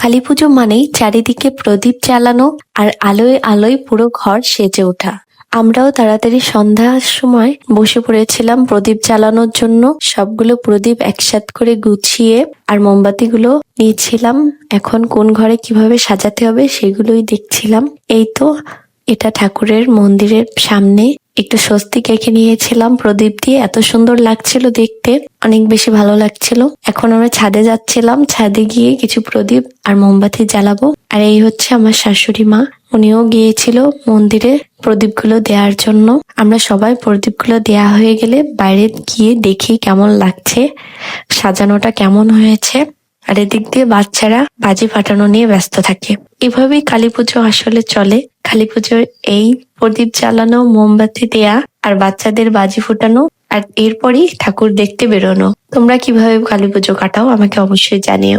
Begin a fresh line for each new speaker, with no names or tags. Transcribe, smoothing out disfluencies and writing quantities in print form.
কালী পুজো মানেই চারিদিকে প্রদীপ জ্বালানো আর আলোয় আলোয় পুরো ঘর সেজে ওঠা। আমরাও তাড়াতাড়ি সন্ধ্যার সময় বসে পড়েছিলাম প্রদীপ জ্বালানোর জন্য। সবগুলো প্রদীপ একসাথ করে গুছিয়ে আর মোমবাতিগুলো নিয়েছিলাম। এখন কোন ঘরে কিভাবে সাজাতে হবে সেগুলোই দেখছিলাম। এই তো এটা ঠাকুরের মন্দিরের সামনে একটু স্বস্তিক এঁকে নিয়েছিলাম প্রদীপ দিয়ে। এত সুন্দর লাগছিল দেখতে, অনেক বেশি ভালো লাগছিল। এখন আমরা ছাদে যাচ্ছিলাম, ছাদে গিয়ে কিছু প্রদীপ আর মোমবাতি জ্বালাবো। আর এই হচ্ছে আমার শাশুড়ি মা, উনিও গিয়েছিল মন্দিরে প্রদীপগুলো দেওয়ার জন্য। আমরা সবাই প্রদীপগুলো দেয়া হয়ে গেলে বাইরে গিয়ে দেখি কেমন লাগছে, সাজানোটা কেমন হয়েছে। আর এদিক দিয়ে বাচ্চারা বাজি ফাটানো নিয়ে ব্যস্ত থাকে। এভাবেই কালী পুজো আসলে চলে। কালী পুজোর এই প্রদীপ জ্বালানো, মোমবাতি দেয়া আর বাচ্চাদের বাজি ফোটানো, আর এরপরই ঠাকুর দেখতে বেরোনো। তোমরা কিভাবে কালী পুজো কাটাও আমাকে অবশ্যই জানিও।